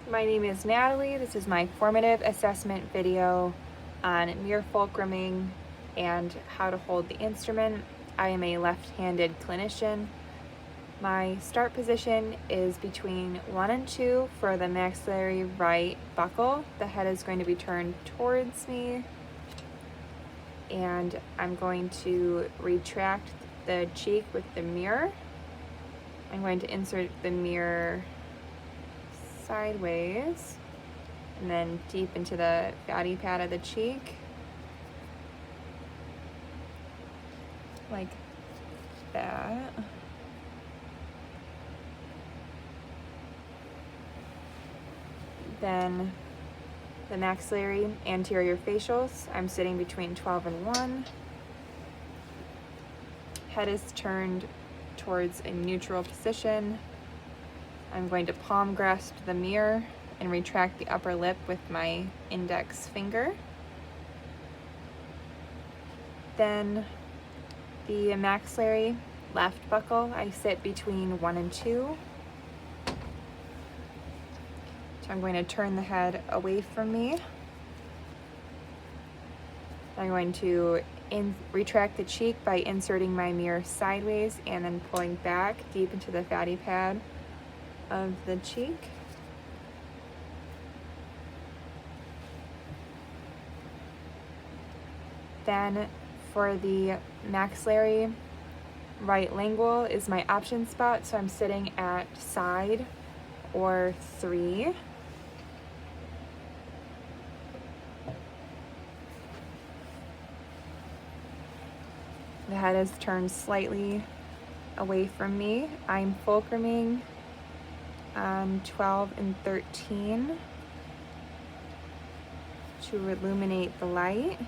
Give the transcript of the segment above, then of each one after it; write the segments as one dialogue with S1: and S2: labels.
S1: My name is Natalie. This is my formative assessment video on mirror fulcruming and how to hold the instrument. I am a left-handed clinician. My start position is between 1 and 2 for the maxillary right buccal. The head is going to be turned towards me, and I'm going to retract the cheek with the mirror. I'm going to insert the mirror sideways and then deep into the fatty pad of the cheek, like that. Then the maxillary anterior facials, I'm sitting between 12 and 1. Head is turned towards a neutral position. I'm going to palm grasp the mirror and retract the upper lip with my index finger. Then the maxillary left buccal, I sit between 1 and 2. So I'm going to turn the head away from me. I'm going to retract the cheek by inserting my mirror sideways and then pulling back deep into the fatty pad of the cheek. Then for the maxillary right lingual is my option spot, so I'm sitting at side or 3. The head is turned slightly away from me. I'm fulcruming on 12 and 13 to illuminate the light.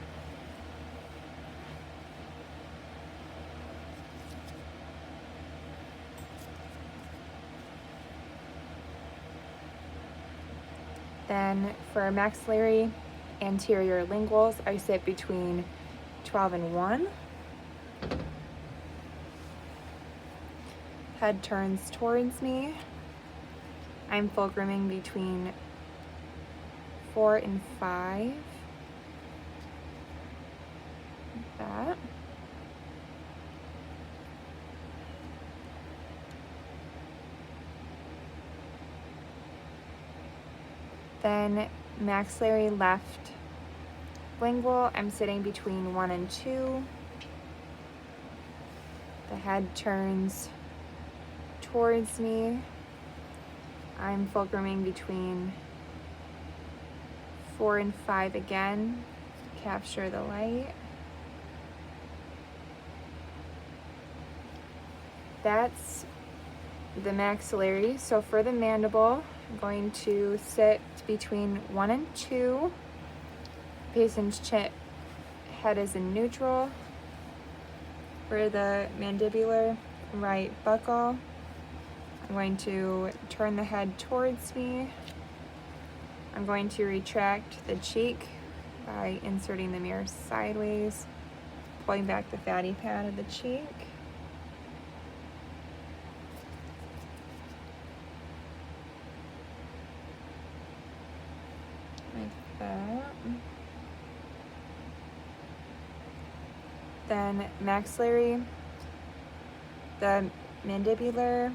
S1: Then for maxillary anterior linguals, I sit between 12 and 1. Head turns towards me. I'm fulcruming between 4 and 5. Like that. Then maxillary left lingual, I'm sitting between 1 and 2. The head turns towards me. I'm fulcruming between 4 and 5 again to capture the light. That's the maxillary. So for the mandible, I'm going to sit between 1 and 2. Patient's head is in neutral. For the mandibular right buccal, I'm going to turn the head towards me. I'm going to retract the cheek by inserting the mirror sideways, pulling back the fatty pad of the cheek. Like that. Then maxillary, the mandibular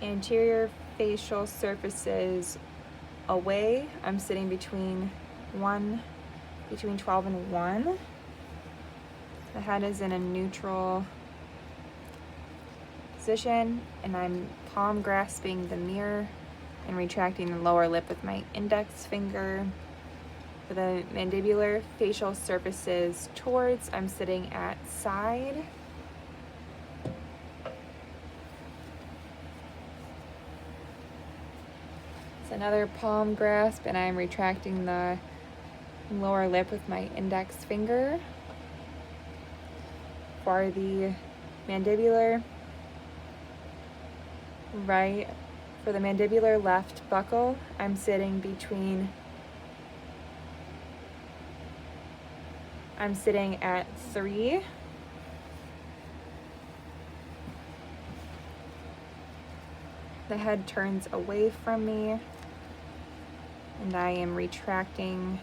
S1: anterior facial surfaces away. I'm sitting between 12 and 1. The head is in a neutral position, and I'm palm grasping the mirror and retracting the lower lip with my index finger. For the mandibular facial surfaces towards, I'm sitting at side. It's another palm grasp, and I'm retracting the lower lip with my index finger. For the mandibular right, for the mandibular left buccal, I'm sitting at 3. The head turns away from me. And I am retracting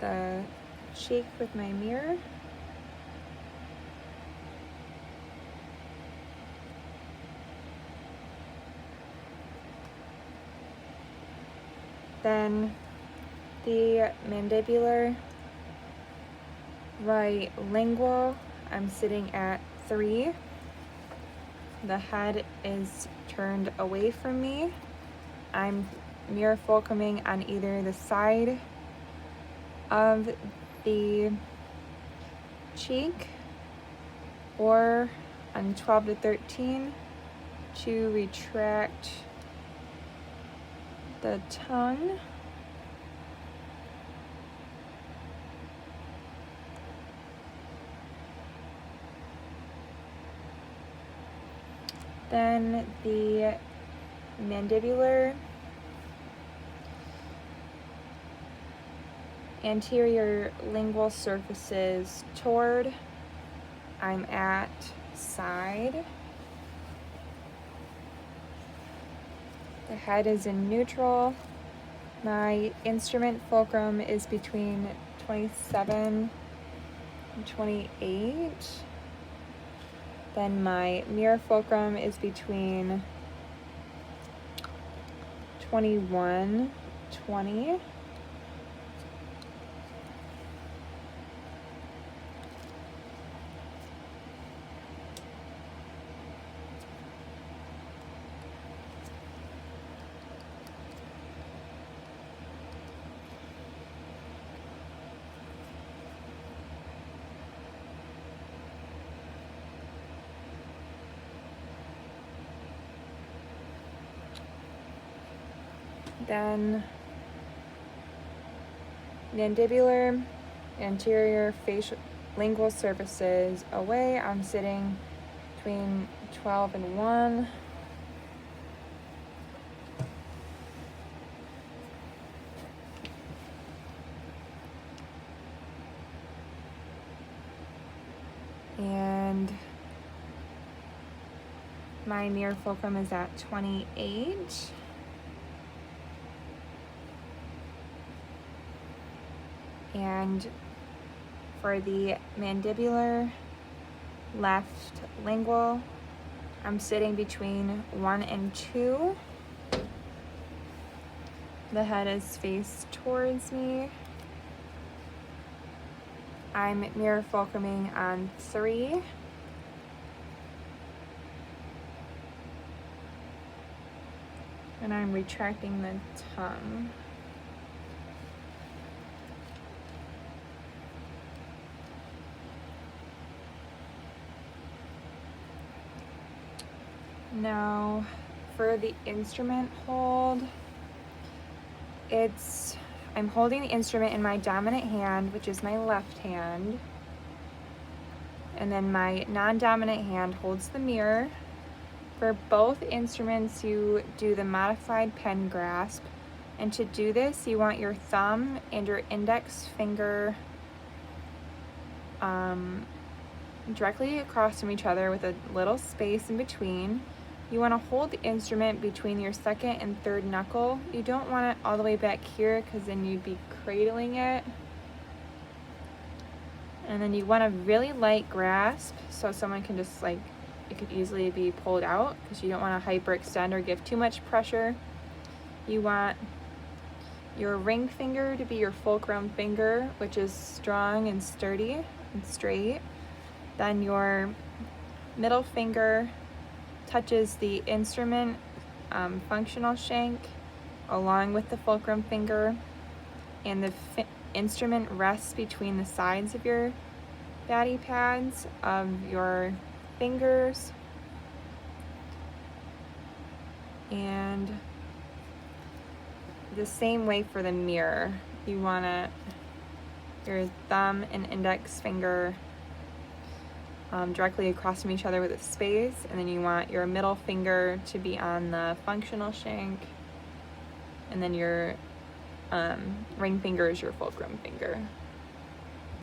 S1: the cheek with my mirror. Then the mandibular, right lingual, I'm sitting at 3. The head is turned away from me. I'm mirror fulcruming on either the side of the cheek or on 12 to 13 to retract the tongue. Then the mandibular, anterior lingual surfaces toward, I'm at side. The head is in neutral. My instrument fulcrum is between 27 and 28. Then my mirror fulcrum is between 21, 20. Then mandibular, anterior facial lingual surfaces away. I'm sitting between 12 and 1. And my mirror fulcrum is at 28. And for the mandibular left lingual, I'm sitting between 1 and 2. The head is faced towards me. I'm mirror fulcruming on 3. And I'm retracting the tongue. Now, for the instrument hold, I'm holding the instrument in my dominant hand, which is my left hand. And then my non-dominant hand holds the mirror. For both instruments, you do the modified pen grasp. And to do this, you want your thumb and your index finger directly across from each other with a little space in between. You want to hold the instrument between your second and third knuckle. You don't want it all the way back here because then you'd be cradling it. And then you want a really light grasp so someone can just it could easily be pulled out because you don't want to hyperextend or give too much pressure. You want your ring finger to be your fulcrum finger, which is strong and sturdy and straight. Then your middle finger touches the instrument functional shank along with the fulcrum finger, and the instrument rests between the sides of your batty pads of your fingers. And the same way for the mirror, you want your thumb and index finger directly across from each other with a space, and then you want your middle finger to be on the functional shank, and then your ring finger is your fulcrum finger.